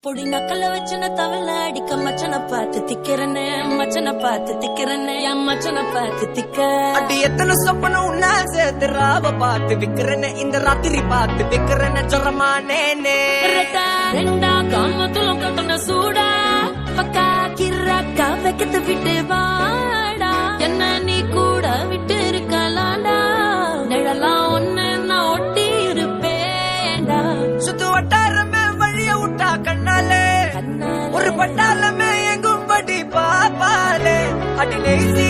பொடி நக்கல வச்சுன தவள அடிக்க மச்சனை பார்த்து திக்கிறனே மச்சனை பார்த்து திக்கிறனே என் மச்சனை பார்த்து திக்க அடி எத்தனை சொப்பன உன்னா சேர்த்து ராவ பார்த்து விக்கிறனே இந்த ராத்திரி பார்த்து விக்கிறனே சொல்றமானே ரெண்டா காமத்துலம் கட்டண சூடா பக்கா கிராக்கா வைக்கத்து விட்டு வாடா என்ன நீ கூட விட்டு இருக்கலாடா நிழலாம் ஒன்னு நான் ஒட்டி இருப்பேன்டா சுத்து வட்டாரமே வழிய விட்டா கண்ணாலே ஒரு பட்டாளமே எங்கும் படி பாப்பாலே அடி நெய்சி